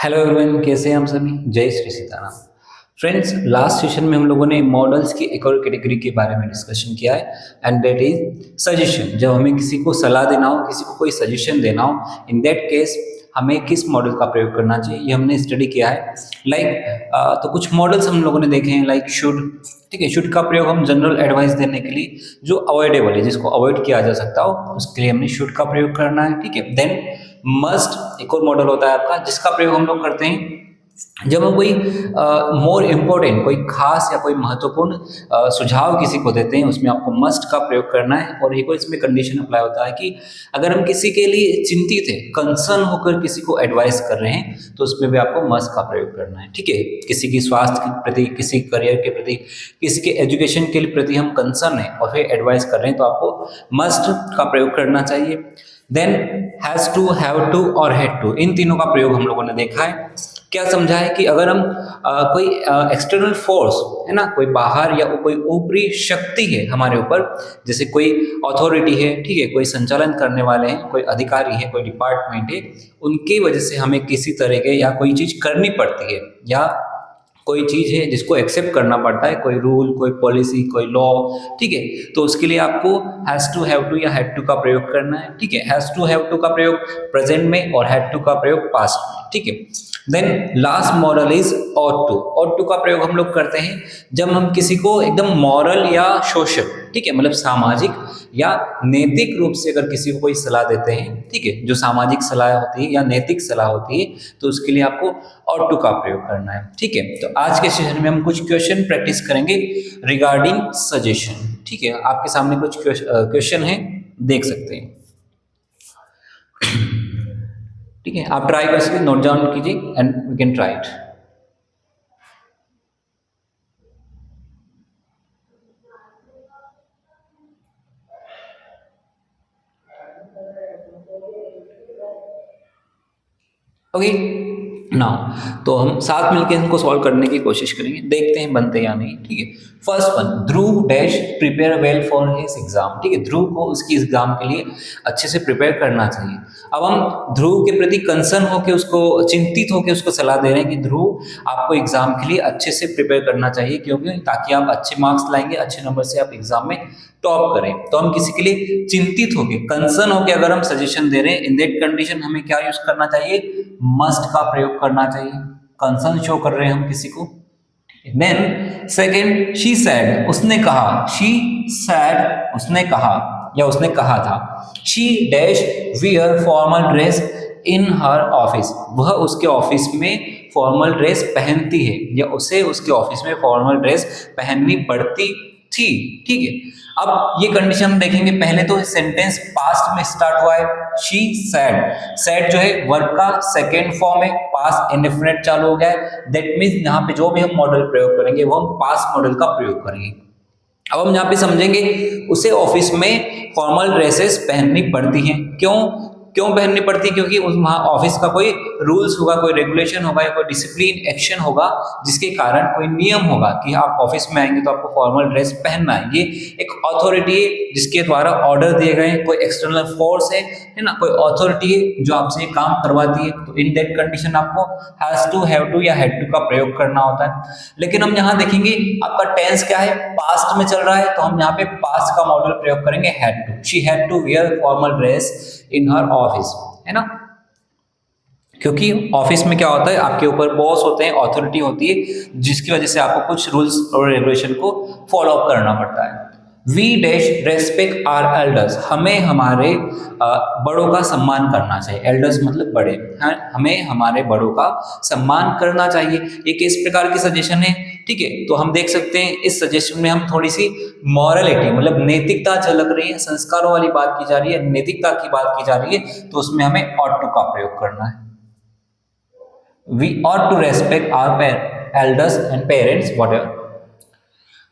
Hello everyone, कैसे हैं हम सभी। जय Shri Sitaram. Friends, last session में हम लोगों ने मॉडल्स की एक और कैटेगरी के बारे में डिस्कशन किया है एंड दैट इज सजेशन। जब हमें किसी को सलाह देना हो, किसी को कोई सजेशन देना हो, इन दैट केस हमें किस मॉडल का प्रयोग करना चाहिए, ये हमने स्टडी किया है। तो कुछ मॉडल्स हम लोगों ने देखे हैं, लाइक शुड। ठीक है, शुड का प्रयोग हम जनरल एडवाइस देने के लिए, जो अवॉइडेबल है, जिसको अवॉइड किया जा सकता हो, उसके लिए हमने शुड का प्रयोग करना है। ठीक है, देन मस्ट एक और मॉडल होता है आपका, जिसका प्रयोग हम लोग करते हैं जब हम कोई मोर इम्पोर्टेंट, कोई खास या कोई महत्वपूर्ण सुझाव किसी को देते हैं, उसमें आपको मस्ट का प्रयोग करना है। और एक और इसमें कंडीशन अप्लाई होता है कि अगर हम किसी के लिए चिंतित है, कंसर्न होकर किसी को एडवाइस कर रहे हैं, तो उसमें भी आपको मस्ट का प्रयोग करना है। ठीक है, किसी की स्वास्थ्य के प्रति, किसी करियर के प्रति, किसी के एजुकेशन के प्रति हम कंसर्न है और फिर एडवाइस कर रहे हैं, तो आपको मस्ट का प्रयोग करना चाहिए। Then has to, have to और हैड टू, इन तीनों का प्रयोग हम लोगों ने देखा है। क्या समझा है कि अगर हम कोई एक्सटर्नल फोर्स है ना, कोई बाहर या कोई ऊपरी शक्ति है हमारे ऊपर, जैसे कोई अथॉरिटी है, ठीक है, कोई संचालन करने वाले हैं, कोई अधिकारी है, कोई डिपार्टमेंट है, उनकी वजह से हमें किसी तरह के या कोई चीज करनी पड़ती है, या कोई चीज है जिसको एक्सेप्ट करना पड़ता है, कोई रूल, कोई पॉलिसी, कोई लॉ। ठीक है, तो उसके लिए आपको हैज टू, हैव टू या हैड टू का प्रयोग करना है। ठीक है, हैज टू, हैव टू का प्रयोग प्रेजेंट में और हैड टू का प्रयोग पास्ट में। ठीक है, then last modal is ought to. Ought to का प्रयोग हम लोग करते हैं जब हम किसी को एकदम मॉरल या सोशल, ठीक है, मतलब सामाजिक या नैतिक रूप से अगर किसी को कोई सलाह देते हैं, ठीक है, जो सामाजिक सलाह होती है या नैतिक सलाह होती है, तो उसके लिए आपको ऑट टू का प्रयोग करना है। ठीक है, तो आज के सेशन में हम कुछ क्वेश्चन प्रैक्टिस करेंगे रिगार्डिंग सजेशन। ठीक है, आपके सामने कुछ क्वेश्चन है, देख सकते हैं। ठीक है, आप ट्राई कर सकते, नोट डाउन कीजिए and we can try it. Okay, now तो हम साथ मिलकर इनको सॉल्व करने की कोशिश करेंगे, देखते हैं बनते या नहीं। ठीक है, first one, Dhruv dash prepare well for his exam. ठीक है, ध्रुव को उसकी एग्जाम के लिए अच्छे से प्रिपेयर करना चाहिए। अब हम ध्रुव के प्रति कंसर्न होकर, उसको चिंतित होकर उसको सलाह दे रहे हैं कि ध्रुव आपको एग्जाम के लिए अच्छे से प्रिपेयर करना चाहिए, क्योंकि ताकि आप अच्छे मार्क्स लाएंगे, अच्छे नंबर से आप एग्जाम में टॉप करें। तो हम किसी के लिए चिंतित होके, कंसर्न होके अगर हम सजेशन दे रहे हैं, इन दैट कंडीशन हमें क्या यूज करना चाहिए, मस्ट का प्रयोग करना चाहिए। कंसर्न शो कर रहे हैं हम किसी को। देन सेकंड, शी सैड, उसने कहा, शी सैड, उसने कहा या उसने कहा था। She dash wear formal dress in her office, वह उसके ऑफिस में फॉर्मल ड्रेस पहनती है या उसे उसके ऑफिस में फॉर्मल ड्रेस पहननी पड़ती थी। ठीक है, अब ये कंडीशन हम देखेंगे। पहले तो सेंटेंस पास्ट में स्टार्ट हुआ है, शी सैड। सैड जो है वर्ब का सेकेंड फॉर्म है, पास्ट इंडेफिनिट चालू हो गया है। दैट मीन्स यहाँ पे जो भी हम मॉडल प्रयोग करेंगे वो हम पास्ट मॉडल का प्रयोग करेंगे। अब हम यहाँ पे समझेंगे उसे ऑफिस में फॉर्मल ड्रेसेस पहननी पड़ती हैं। क्यों क्यों पहननी पड़ती है? क्योंकि उस वहाँ ऑफिस का कोई रूल्स होगा, कोई रेगुलेशन होगा या कोई डिसिप्लिन एक्शन होगा, जिसके कारण कोई नियम होगा कि आप ऑफिस में आएंगे तो आपको फॉर्मल ड्रेस पहनना है। ये एक अथॉरिटी है जिसके द्वारा ऑर्डर दिए गए, कोई एक्सटर्नल फोर्स है ना, कोई अथॉरिटी है जो आपसे काम करवाती है। तो इन दैट कंडीशन आपको हैज टू, हैव टू या हैड टू का प्रयोग करना होता है। लेकिन हम यहाँ देखेंगे आपका टेंस क्या है, पास्ट में चल रहा है, तो हम यहाँ पे पास्ट का मॉडल प्रयोग करेंगे had to. She had to wear formal dress in her office, है ना, क्योंकि ऑफिस में क्या होता है, आपके ऊपर बॉस होते हैं, अथॉरिटी होती है, जिसकी वजह से आपको कुछ रूल्स और रेगुलेशन को फॉलो अप करना पड़ता है। We dash respect our elders, हमें हमारे बड़ों का सम्मान करना चाहिए। एल्डर्स मतलब बड़े हैं, हमें हमारे बड़ों का सम्मान करना चाहिए। ये किस प्रकार की सजेशन है? ठीक है, तो हम देख सकते हैं इस सजेशन में हम थोड़ी सी मॉरलिटी मतलब नैतिकता झलक रही है, संस्कारों वाली बात की जा रही है, नैतिकता की बात की जा रही है, तो उसमें हमें ऑट टू का प्रयोग करना है। We ought to respect our elders and parents, whatever.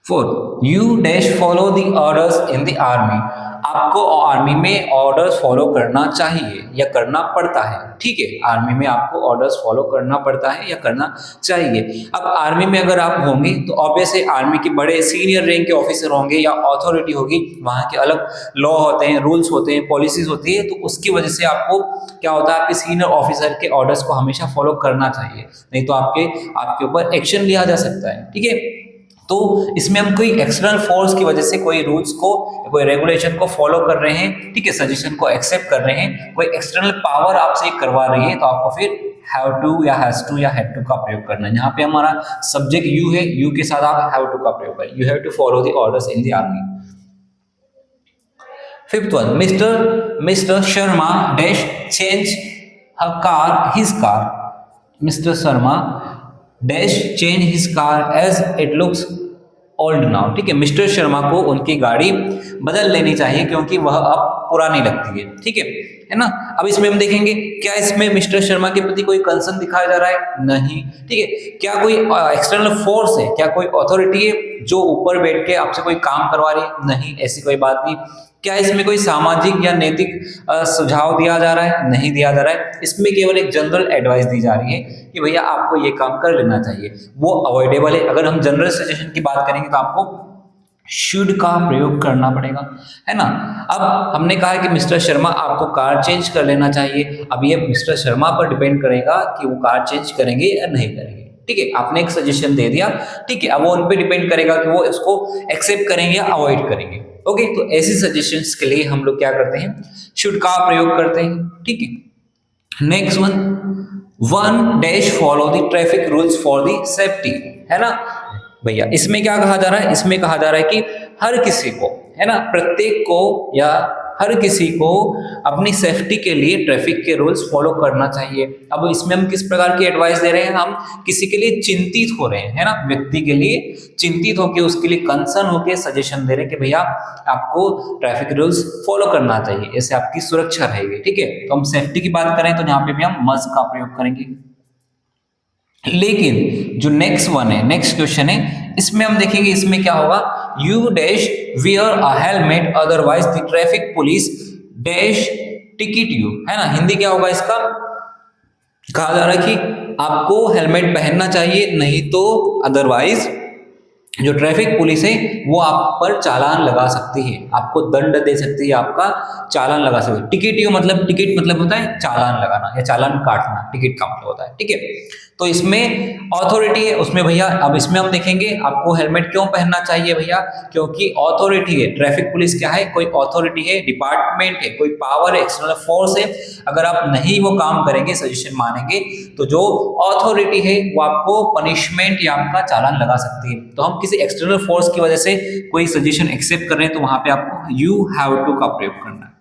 4. You dash follow the orders in the army. आपको आर्मी में ऑर्डर्स फॉलो करना चाहिए या करना पड़ता है, ठीक है। आर्मी में आपको ऑर्डर्स फॉलो करना पड़ता है या करना चाहिए। अब आर्मी में अगर आप होंगे तो ऑब्वियसली आर्मी के बड़े सीनियर रैंक के ऑफिसर होंगे या अथॉरिटी होगी, वहाँ के अलग लॉ होते हैं, रूल्स होते हैं, पॉलिसीज होती है, तो उसकी वजह से आपको क्या होता है, आपके सीनियर ऑफिसर के ऑर्डर्स को हमेशा फॉलो करना चाहिए, नहीं तो आपके ऊपर एक्शन लिया जा सकता है, ठीक है। तो इसमें हम कोई एक्सटर्नल फोर्स की वजह से कोई रूल्स को, कोई रेगुलेशन को फॉलो कर रहे हैं, ठीक है, सजेशन को एक्सेप्ट कर रहे हैं, कोई एक्सटर्नल पावर आपसे करवा रही है, तो आपको फिर हैव टू या हैज टू या हैव टू का प्रयोग करना है। यहाँ पे हमारा सब्जेक्ट यू है, यू के साथ आप हैव टू का प्रयोग करें, you have to follow the orders in the army. Fifth one, Mister Sharma dash change his car, Mister Sharma dash change his car as it looks old now, ठीक है। Mister Sharma को उनकी गाड़ी बदल लेनी चाहिए क्योंकि वह अब पुरानी लगती है, ठीक है ना। अब इसमें हम देखेंगे क्या इसमें मिस्टर शर्मा के प्रति कोई कंसर्न दिखाया जा रहा है, नहीं, ठीक है। क्या कोई एक्सटर्नल फोर्स है, क्या कोई अथॉरिटी है जो ऊपर बैठ के आपसे कोई काम करवा रही है, नहीं, ऐसी कोई बात नहीं। क्या इसमें कोई सामाजिक या नैतिक सुझाव दिया जा रहा है, नहीं दिया जा रहा है। इसमें केवल एक जनरल एडवाइस दी जा रही है कि भैया आपको ये काम कर लेना चाहिए, वो अवॉइडेबल है। अगर हम जनरल सजेशन की बात करेंगे तो आपको शुड का प्रयोग करना पड़ेगा, है ना। अब हमने कहा कि मिस्टर शर्मा आपको कार चेंज कर लेना चाहिए, अब ये मिस्टर शर्मा पर डिपेंड करेगा कि वो कार चेंज करेंगे या नहीं करेंगे, ठीक है। आपने एक सजेशन दे दिया, ठीक है, अब वो उन पे डिपेंड करेगा कि वो इसको एक्सेप्ट करेंगे या अवॉइड करेंगे, ओके। तो ऐसी सजेशंस के लिए हम लोग क्या करते हैं, शुड का प्रयोग करते हैं, ठीक है। Next one dash follow the traffic rules for the safety, है ना भैया। इसमें क्या कहा जा रहा है, इसमें कहा जा रहा है कि हर किसी को, है ना, प्रत्येक को या हर किसी को अपनी सेफ्टी के लिए ट्रैफिक के रूल्स फॉलो करना चाहिए। अब इसमें हम किस प्रकार की एडवाइस दे रहे हैं, हम किसी के लिए चिंतित हो रहे हैं, है ना, व्यक्ति के लिए चिंतित होकर उसके लिए कंसर्न होकर सजेशन दे रहे हैं कि भैया आपको ट्रैफिक रूल्स फॉलो करना चाहिए, ऐसे आपकी सुरक्षा रहेगी, ठीक है। तो हम सेफ्टी की बात करें तो यहाँ पे भी हम मस्ट का प्रयोग करेंगे। लेकिन जो नेक्स्ट वन है, नेक्स्ट क्वेश्चन है, इसमें हम देखेंगे इसमें क्या होगा, you dash wear a helmet otherwise the traffic police dash ticket you, है ना। हिंदी क्या होगा इसका, कहा जा रहा है कि आपको हेलमेट पहनना चाहिए, नहीं तो अदरवाइज जो ट्रैफिक पुलिस है वो आप पर चालान लगा सकती है, आपको दंड दे सकती है, आपका चालान लगा सकती है। टिकट यू मतलब, टिकट मतलब होता है चालान लगाना या चालान काटना, टिकट का मतलब होता है, ठीक है। तो इसमें अथॉरिटी है, उसमें भैया अब इसमें हम देखेंगे आपको हेलमेट क्यों पहनना चाहिए भैया, क्योंकि अथॉरिटी है, ट्रैफिक पुलिस क्या है, कोई अथॉरिटी है, डिपार्टमेंट है, कोई पावर है, एक्सटर्नल फोर्स है। अगर आप नहीं वो काम करेंगे, सजेशन मानेंगे, तो जो अथॉरिटी है वो आपको पनिशमेंट या आपका चालान लगा सकती है। तो हम किसी एक्सटर्नल फोर्स की वजह से कोई सजेशन एक्सेप्ट कर रहे हैं तो वहां पे आपको यू हैव टू का प्रयोग करना है,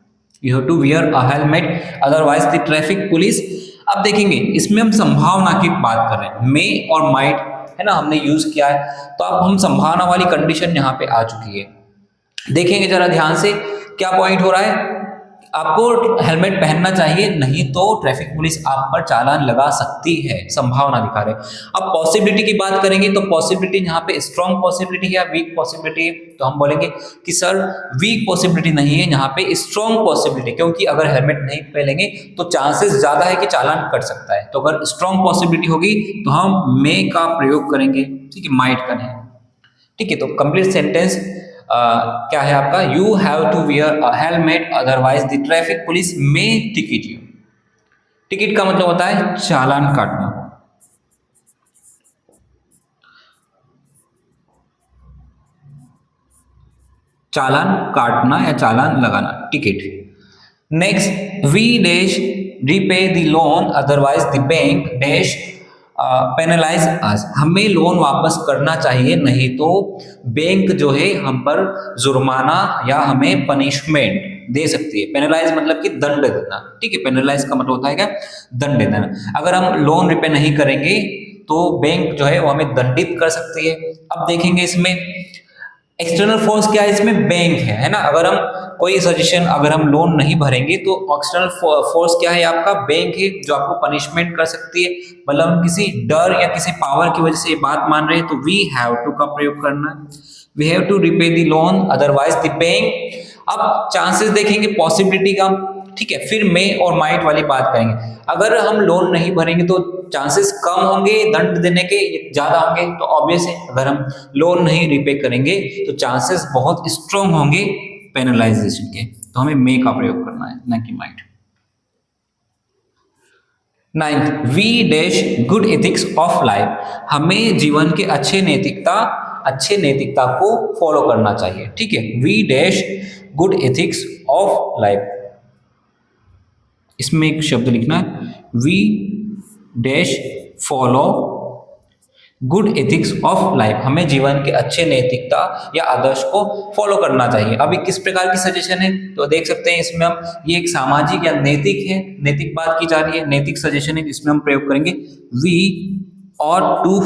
you have to wear a helmet otherwise the traffic police. अब देखेंगे इसमें हम संभावना की बात कर रहे हैं, मे और माइट, है ना, हमने यूज किया है, तो अब हम संभावना वाली कंडीशन यहाँ पे आ चुकी है। देखेंगे जरा ध्यान से क्या पॉइंट हो रहा है, आपको हेलमेट पहनना चाहिए, नहीं तो ट्रैफिक पुलिस आप पर चालान लगा सकती है, संभावना दिखा रहे। अब पॉसिबिलिटी की बात करेंगे तो पॉसिबिलिटी यहाँ पे स्ट्रॉन्ग पॉसिबिलिटी है या वीक पॉसिबिलिटी है, तो हम बोलेंगे कि सर वीक पॉसिबिलिटी नहीं है, यहाँ पे स्ट्रॉन्ग पॉसिबिलिटी, क्योंकि अगर हेलमेट नहीं पहनेंगे तो चांसेस ज्यादा है कि चालान कट सकता है। तो अगर स्ट्रॉन्ग पॉसिबिलिटी होगी तो हम मे का प्रयोग करेंगे, ठीक है, माइट का नहीं, ठीक है। तो कंप्लीट सेंटेंस क्या है आपका, you have to wear a helmet otherwise the traffic police may ticket you. Ticket का मतलब होता है चालान काटना, चालान काटना या चालान लगाना, ticket. Next, we dash repay the loan otherwise the bank dash penalise us, हमें लोन वापस करना चाहिए, नहीं तो बैंक जो है हम पर जुर्माना या हमें पनिशमेंट दे सकती है। पेनलाइज मतलब कि दंड देना, ठीक है, पेनलाइज का मतलब होता है क्या, दंड देना। अगर हम लोन रिपे नहीं करेंगे तो बैंक जो है वो हमें दंडित कर सकती है। अब देखेंगे इसमें एक्सटर्नल फोर्स क्या है, इसमें बैंक है ना। अगर हम कोई सजेशन, अगर हम लोन नहीं भरेंगे तो एक्सटर्नल फोर्स क्या है, आपका बैंक है, जो आपको पनिशमेंट कर सकती है। मतलब हम किसी डर या किसी पावर की वजह से ये बात मान रहे हैं तो वी हैव टू का प्रयोग करना है, we have to repay the loan otherwise the bank अब चांसेस देखेंगे पॉसिबिलिटी का, ठीक है, फिर मे और माइट वाली बात करेंगे। अगर हम लोन नहीं भरेंगे तो चांसेस कम होंगे दंड देने के, ज्यादा होंगे, तो ऑब्वियस है अगर हम लोन नहीं रिपे करेंगे तो चांसेस बहुत स्ट्रॉन्ग होंगे पेनलाइजेशन के। तो हमें मे का प्रयोग करना है, ना कि might. 9th, we dash good ethics of life, हमें जीवन के अच्छे नैतिकता को फॉलो करना चाहिए, ठीक है। We dash good ethics of life, इसमें एक शब्द लिखना है, we dash follow good ethics of life, हमें जीवन के अच्छे नैतिकता या आदर्श को फॉलो करना चाहिए। अभी किस प्रकार की सजेशन है तो देख सकते हैं इसमें हम, ये एक सामाजिक या नैतिक है, नैतिक बात की जा रही है, नैतिक सजेशन है, जिसमें हम प्रयोग करेंगे we ought to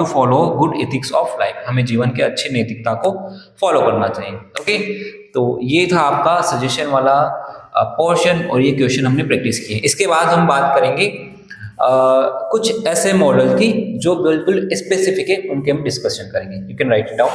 follow good ethics of life, हमें जीवन के अच्छे नैतिकता को फॉलो करना चाहिए। ओके, तो ये था आपका सजेशन वाला पोर्शन और ये क्वेश्चन हमने प्रैक्टिस किए। इसके बाद हम बात करेंगे कुछ ऐसे मॉडल की जो बिल्कुल स्पेसिफिक है, उनके हम डिस्कशन करेंगे। You can write it down.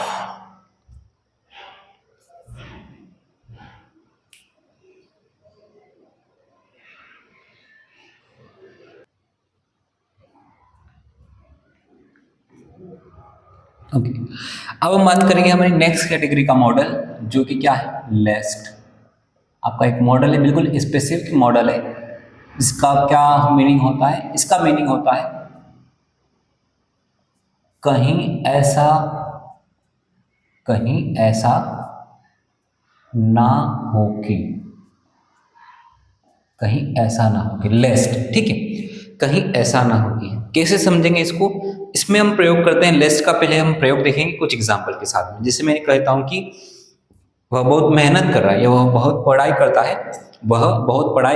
Okay, अब हम बात करेंगे हमारी नेक्स्ट कैटेगरी का मॉडल, जो कि क्या है, लेस्ट। आपका एक मॉडल है, बिल्कुल स्पेसिफिक मॉडल है। इसका क्या मीनिंग होता है? इसका मीनिंग होता है कहीं ऐसा ना हो कि, कहीं ऐसा ना हो कि, लेस्ट, ठीक है, कहीं ऐसा ना हो कि। कैसे समझेंगे इसको? इसमें हम प्रयोग करते हैं लेस्ट का, पहले हम प्रयोग देखेंगे कुछ एग्जाम्पल के साथ में। जैसे मैं कहता हूं कि वह बहुत मेहनत कर रहा है या वह बहुत पढ़ाई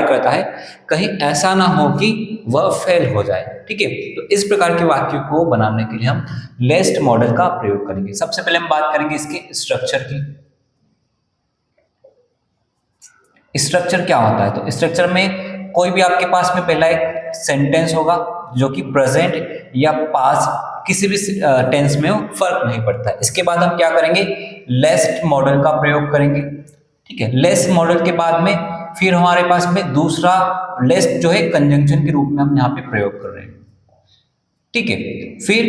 करता है, कहीं ऐसा ना हो कि वह फेल हो जाए, ठीक है। तो इस प्रकार के वाक्य को बनाने के लिए हम लेस्ट मॉडल का प्रयोग करेंगे। सबसे पहले हम बात करेंगे इसके स्ट्रक्चर की। स्ट्रक्चर क्या होता है? तो स्ट्रक्चर में कोई भी आपके पास में पहला एक सेंटेंस होगा जो कि प्रेजेंट या पास्ट किसी भी टेंस में हो, फर्क नहीं पड़ता है। इसके बाद हम क्या करेंगे, लेस्ट मॉडल का प्रयोग करेंगे, ठीक है। लेस्ट मॉडल के बाद में फिर हमारे पास में दूसरा लेस्ट जो है कंजंक्शन के रूप में हम यहाँ पे प्रयोग कर रहे हैं, ठीक है। फिर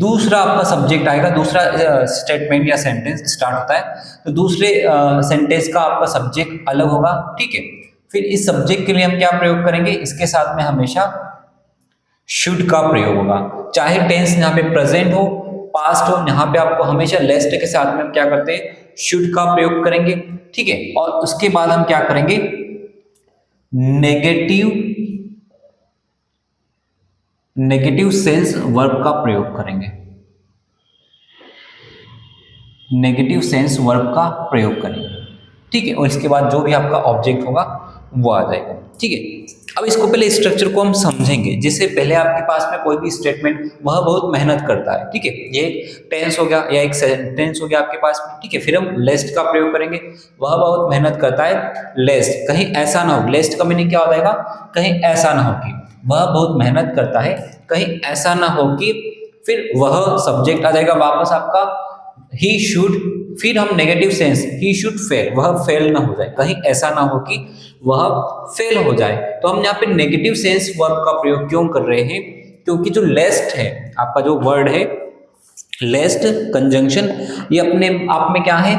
दूसरा आपका सब्जेक्ट आएगा, दूसरा स्टेटमेंट या सेंटेंस स्टार्ट होता है तो दूसरे सेंटेंस का आपका सब्जेक्ट अलग होगा, ठीक है। फिर इस सब्जेक्ट के लिए हम क्या प्रयोग करेंगे, इसके साथ में हमेशा शुड का प्रयोग होगा। चाहे टेंस यहाँ पे प्रेजेंट हो, पास्ट हो, यहाँ पे आपको हमेशा लेस्ट के साथ में हम क्या करते हैं, शुड का प्रयोग करेंगे, ठीक है। और उसके बाद हम क्या करेंगे, नेगेटिव सेंस वर्ब का प्रयोग करेंगे, नेगेटिव सेंस वर्ब का प्रयोग करेंगे, ठीक है। और इसके बाद जो भी आपका ऑब्जेक्ट होगा वो आ जाएगा, ठीक है। अब इसको पहले स्ट्रक्चर को हम समझेंगे। जैसे पहले आपके पास में कोई भी स्टेटमेंट, वह बहुत मेहनत करता है, ठीक है, ये टेंस हो गया या एक सेंटेंस हो गया आपके पास में, ठीक है। फिर हम लेस्ट का प्रयोग करेंगे, वह बहुत मेहनत करता है, लेस्ट, कहीं ऐसा ना हो। लेस्ट का मीनिंग क्या हो जाएगा, कहीं ऐसा ना हो कि, वह बहुत मेहनत करता है, कहीं ऐसा ना हो कि, फिर वह सब्जेक्ट आ जाएगा वापस आपका, ही शुड, फिर हम negative sense, he should fail, वह फेल ना हो जाए, कहीं ऐसा ना हो कि वह फेल हो जाए। तो हम यहाँ पे नेगेटिव सेंस वर्ब का प्रयोग क्यों कर रहे हैं, क्योंकि जो लेस्ट है आपका, जो वर्ड है लेस्ट कंजंक्शन, ये अपने आप में क्या है,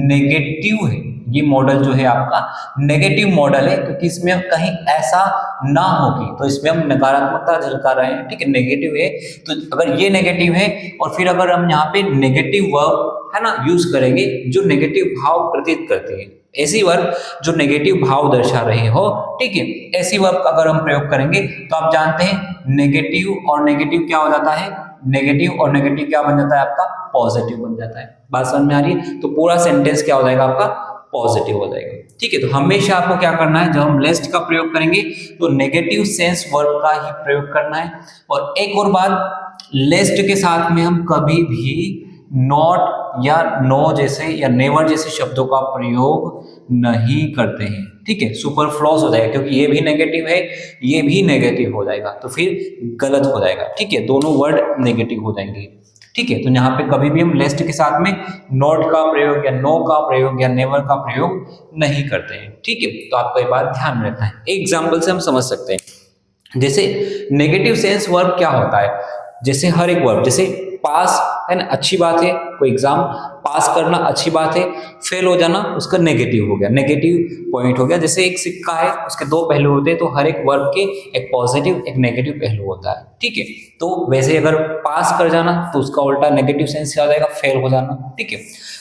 नेगेटिव है। ये मॉडल जो है आपका नेगेटिव मॉडल है, क्योंकि इसमें कहीं ऐसा ना होगी, तो इसमें हम नकारात्मकता झलका रहे हैं, ठीक है, नेगेटिव है। तो अगर ये नेगेटिव है और फिर अगर हम यहाँ पे नेगेटिव वर्ब है ना यूज करेंगे जो नेगेटिव भाव प्रतीत करती है, ऐसी वर्ब जो नेगेटिव भाव दर्शा रहे हो, ठीक है, ऐसी वर्ब का अगर हम प्रयोग करेंगे तो आप जानते हैं नेगेटिव और नेगेटिव क्या हो जाता है, नेगेटिव और नेगेटिव क्या बन जाता है आपका, पॉजिटिव बन जाता है। बात समझ में आ रही है? तो पूरा सेंटेंस क्या हो जाएगा आपका, पॉजिटिव हो जाएगा, ठीक है। तो हमेशा आपको क्या करना है, जब हम लेस्ट का प्रयोग करेंगे तो नेगेटिव सेंस वर्ब का ही प्रयोग करना है। और एक और बात, लेस्ट के साथ में हम कभी भी नॉट या नो जैसे या नेवर जैसे शब्दों का प्रयोग नहीं करते हैं, ठीक है, सुपरफ्लूअस हो जाएगा, क्योंकि ये भी नेगेटिव है, ये भी नेगेटिव हो जाएगा, तो फिर गलत हो जाएगा, ठीक है, दोनों वर्ड नेगेटिव हो जाएंगे। ठीक है, तो यहाँ पे कभी भी हम लेस्ट के साथ में नॉट का प्रयोग या नो का प्रयोग या नेवर का प्रयोग नहीं करते हैं। ठीक है, तो आपको ये बात ध्यान में रखना है। एक एग्जाम्पल से हम समझ सकते हैं। जैसे नेगेटिव सेंस वर्ब क्या होता है, जैसे हर एक वर्ब, जैसे पास है ना, अच्छी बात है, कोई एग्जाम पास करना अच्छी बात है, फेल हो जाना उसका नेगेटिव हो गया, नेगेटिव पॉइंट हो गया। जैसे एक सिक्का है, उसके दो पहलू होते हैं, तो हर एक वर्ब के एक पॉजिटिव एक नेगेटिव पहलू होता है। ठीक है, तो वैसे अगर पास कर जाना तो उसका उल्टा नेगेटिव सेंस क्या हो जाएगा, फेल हो जाना। ठीक है,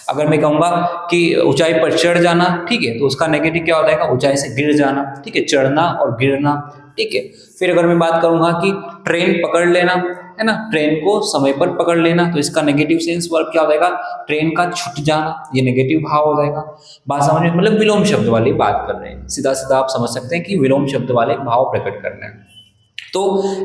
अगर मैं कहूँगा कि ऊंचाई पर चढ़ जाना, ठीक है, तो उसका नेगेटिव क्या हो जाएगा, ऊंचाई से गिर जाना। ठीक है, चढ़ना और गिरना। ठीक है, फिर अगर मैं बात करूंगा कि ट्रेन पकड़ लेना, है ना, ट्रेन को समय पर पकड़ लेना, तो इसका नेगेटिव सेंस वर्ब क्या हो जाएगा, ट्रेन का छूट जाना, ये नेगेटिव भाव हो जाएगा। बात समझ में, मतलब विलोम शब्द वाली बात कर रहे हैं, सीधा सीधा आप समझ सकते हैं कि विलोम शब्द वाले भाव प्रकट करना है। तो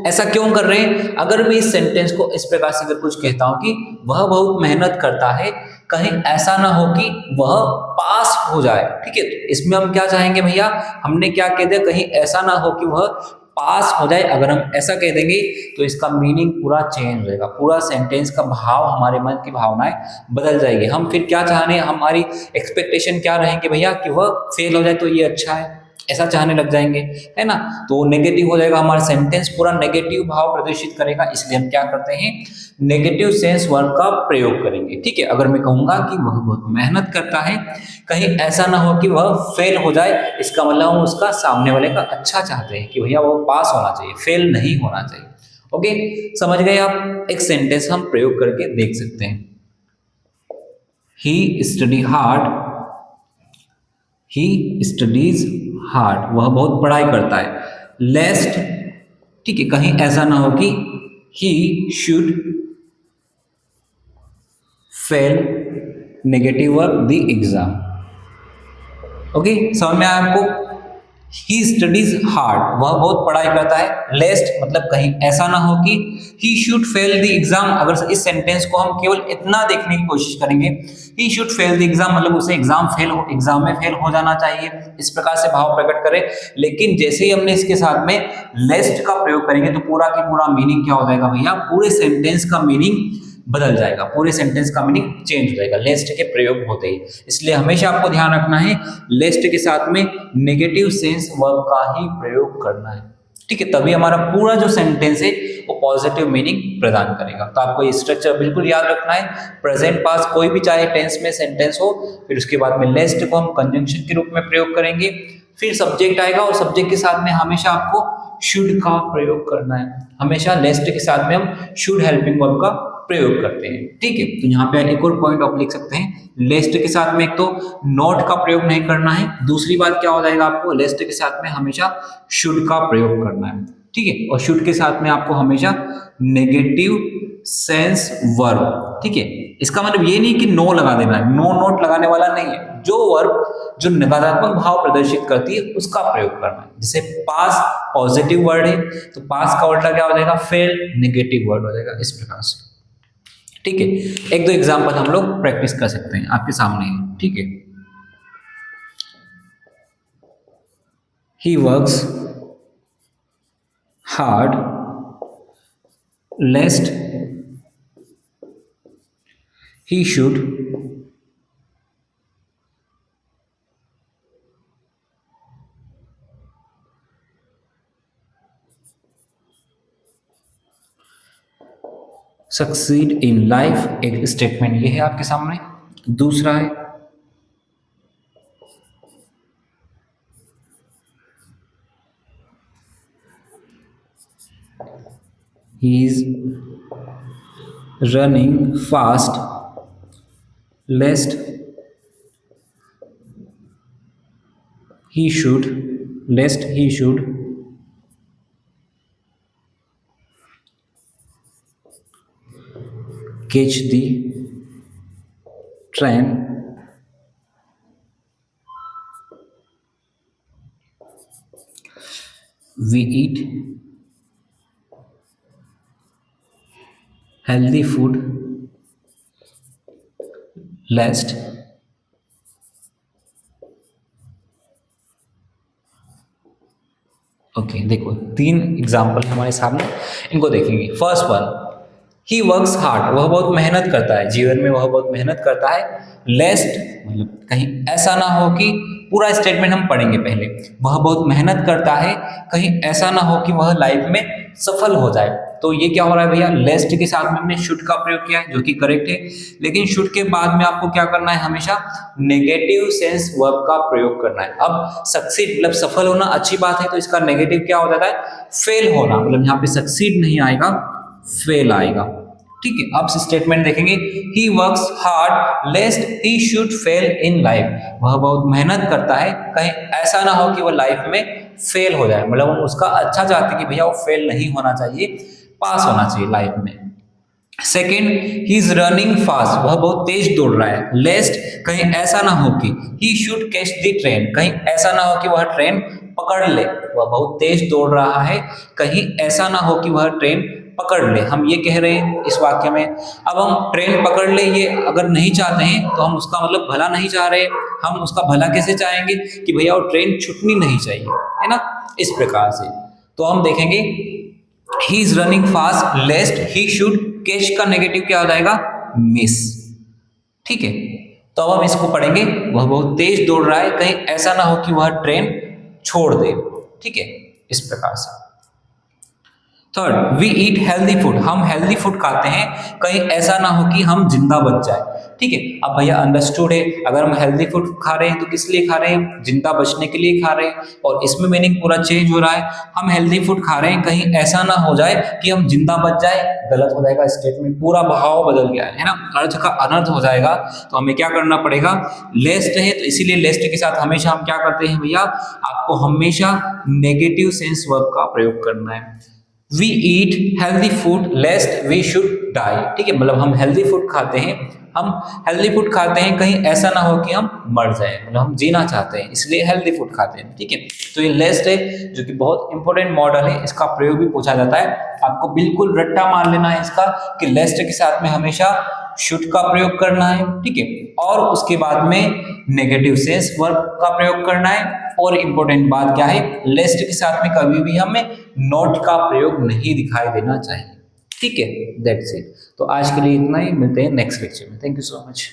ऐसा क्यों कर रहे हैं, अगर मैं इस सेंटेंस को इस प्रकार से अगर कुछ कहता हूं कि वह बहुत मेहनत करता है, कहीं ऐसा ना हो कि वह पास हो जाए। ठीक है, तो इसमें हम क्या चाहेंगे भैया, हमने क्या कह दिया, कहीं ऐसा ना हो कि वह पास हो जाए। अगर हम ऐसा कह देंगे तो इसका मीनिंग पूरा चेंज हो जाएगा, पूरा सेंटेंस का भाव, हमारे मन की भावनाएं बदल जाएगी। हम फिर क्या चाहने, हमारी एक्सपेक्टेशन क्या रहेंगे भैया, कि वह फेल हो जाए तो ये अच्छा है, ऐसा चाहने लग जाएंगे, है ना, तो नेगेटिव हो जाएगा, हमारा सेंटेंस पूरा नेगेटिव भाव प्रदर्शित करेगा। इसलिए हम क्या करते हैं, नेगेटिव सेंस वर्ब का प्रयोग करेंगे। ठीक है, अगर मैं कहूंगा कि वह बहुत मेहनत करता है, कहीं ऐसा ना हो कि वह फेल हो जाए, इसका मतलब हम उसका सामने वाले का अच्छा चाहते हैं कि भैया वो पास होना चाहिए, फेल नहीं होना चाहिए। ओके, समझ गए आप। एक सेंटेंस हम प्रयोग करके देख सकते हैं, he study hard, he studies hard, वह बहुत पढ़ाई करता है। लेस्ट, ठीक है, कहीं ऐसा ना हो कि he should fail negative verb the exam. Okay, समझ में आया आपको। ही स्टडीज हार्ड, वह बहुत पढ़ाई करता है। लेस्ट मतलब कहीं ऐसा ना हो कि he should fail the exam. अगर इस सेंटेंस को हम केवल इतना देखने की कोशिश करेंगे, he should fail the exam, मतलब उसे एग्जाम में फेल हो जाना चाहिए, इस प्रकार से भाव प्रकट करें। लेकिन जैसे ही हमने इसके साथ में लेस्ट का प्रयोग करेंगे तो पूरा की पूरा मीनिंग क्या हो जाएगा भैया, पूरे सेंटेंस का मीनिंग बदल जाएगा, पूरे सेंटेंस का मीनिंग चेंज हो जाएगा लेस्ट के प्रयोग होते ही। इसलिए हमेशा आपको ध्यान रखना है, लेस्ट के साथ में नेगेटिव सेंस वर्ब का ही प्रयोग करना है। ठीक है, तभी हमारा पूरा जो सेंटेंस है वो पॉजिटिव मीनिंग प्रदान करेगा। तो आपको ये स्ट्रक्चर बिल्कुल याद रखना है। प्रेजेंट पास कोई भी चाहे टेंस में सेंटेंस हो, फिर उसके बाद में लेस्ट को हम कंजंक्शन के रूप में प्रयोग करेंगे, फिर सब्जेक्ट आएगा और सब्जेक्ट के साथ में हमेशा आपको शुड का प्रयोग करना है। हमेशा लेस्ट के साथ में हम शुड हेल्पिंग वर्ब का प्रयोग करते हैं। ठीक है, तो यहाँ पे एक और पॉइंट आप लिख सकते हैं, लेस्ट के साथ में एक तो नॉट का प्रयोग नहीं करना है, दूसरी बात क्या हो जाएगा, आपको लेस्ट के साथ में हमेशा शुड का प्रयोग करना है। ठीक है, और शुड के साथ में आपको हमेशा नेगेटिव सेंस वर्ब। ठीक है, इसका मतलब ये नहीं कि नो लगा देना है, नो नोट लगाने वाला नहीं है, जो वर्ब जो नकारात्मक भाव प्रदर्शित करती है उसका प्रयोग करना है। जैसे पास पॉजिटिव वर्ड है, तो पास का उल्टा क्या हो जाएगा, फेल नेगेटिव वर्ड हो जाएगा, इस प्रकार से। ठीक है, एक दो एग्जांपल हम लोग प्रैक्टिस कर सकते हैं, आपके सामने है। ठीक है, he works hard लेस्ट he should succeed in life. एक स्टेटमेंट ये है आपके सामने। दूसरा है he is running fast lest he should catch the train we eat healthy food lest okay देखो तीन एग्जाम्पल हमारे सामने, इनको देखेंगे। First one, he works hard, वह बहुत मेहनत करता है, जीवन में वह बहुत मेहनत करता है। लेस्ट मतलब कहीं ऐसा ना हो कि, पूरा स्टेटमेंट हम पढ़ेंगे पहले, वह बहुत मेहनत करता है, कहीं ऐसा ना हो कि वह लाइफ में सफल हो जाए। तो ये क्या हो रहा है भैया, लेस्ट के साथ में हमने शुड का प्रयोग किया है जो कि करेक्ट है, लेकिन शुड के बाद में आपको क्या करना है, हमेशा नेगेटिव सेंस वर्ब का प्रयोग करना है। अब सक्सीड मतलब सफल होना अच्छी बात है, तो इसका नेगेटिव क्या हो जाता है, फेल होना, मतलब यहाँ पे सक्सीड नहीं आएगा, फेल आएगा। ठीक है, अब स्टेटमेंट देखेंगे, he works hard लेस्ट he should fail in life, वह बहुत मेहनत करता है, कहीं ऐसा ना हो कि वह लाइफ में फेल हो जाए, मतलब हम उसका अच्छा चाहते हैं कि भैया वो फेल नहीं होना चाहिए, पास होना चाहिए लाइफ में। Second, he is running fast, वह बहुत तेज दौड़ रहा है। लेस्ट कहीं ऐसा ना हो कि, he should catch the train, कहीं ऐसा ना हो कि वह ट्रेन पकड़ ले, वह बहुत तेज दौड़ रहा है, कहीं ऐसा ना हो कि वह ट्रेन पकड़ ले। हम ये कह रहे हैं इस वाक्य में, अब हम ट्रेन पकड़ ले ये अगर नहीं चाहते हैं तो हम उसका मतलब भला नहीं चाह रहे, हम उसका भला कैसे चाहेंगे कि भैया वो ट्रेन छूटनी नहीं चाहिए, है ना, इस प्रकार से। तो हम देखेंगे he is running fast लेस्ट he should catch का नेगेटिव क्या हो जाएगा, मिस। ठीक है, तो अब हम इसको पढ़ेंगे, वह बहुत तेज दौड़ रहा है, कहीं ऐसा ना हो कि वह ट्रेन छोड़ दे। ठीक है, इस प्रकार से। Third, we eat healthy food, हम हेल्दी फूड खाते हैं, कहीं ऐसा ना हो कि हम जिंदा बच जाए। ठीक है, अब भैया अंडरस्टूड है, अगर हम हेल्दी फूड खा रहे हैं तो किस लिए खा रहे हैं, जिंदा बचने के लिए खा रहे हैं, और इसमें मीनिंग पूरा चेंज हो रहा है। हम हेल्दी फूड खा रहे हैं, कहीं ऐसा ना हो जाए कि हम जिंदा बच जाए, गलत हो जाएगा, स्टेटमेंट पूरा भाव बदल गया है ना, अर्थ का अनर्थ हो जाएगा। तो हमें क्या करना पड़ेगा, लेस्ट है तो इसीलिए लेस्ट के साथ हमेशा हम क्या करते हैं भैया, आपको हमेशा नेगेटिव सेंस वर्ब का प्रयोग करना है। We eat healthy food lest we should die. ठीक है, मतलब हम हेल्दी फूड खाते हैं, हम हेल्दी फूड खाते हैं, कहीं ऐसा ना हो कि हम मर जाएं, मतलब हम जीना चाहते हैं इसलिए हेल्दी फूड खाते हैं। ठीक है, तो ये लेस्ट है जो कि बहुत इंपॉर्टेंट मॉडल है, इसका प्रयोग भी पूछा जाता है, आपको बिल्कुल रट्टा मार लेना है इसका कि लेस्ट के साथ में हमेशा शुड का प्रयोग करना है। ठीक है, और उसके बाद में नेगेटिव सेंस वर्ब का प्रयोग करना है, और इंपॉर्टेंट बात क्या है, लेस्ट के साथ में कभी भी हमें नॉट का प्रयोग नहीं दिखाई देना चाहिए। ठीक है, दैट्स इट। तो आज के लिए इतना ही, मिलते हैं नेक्स्ट लेक्चर में। Thank you so much.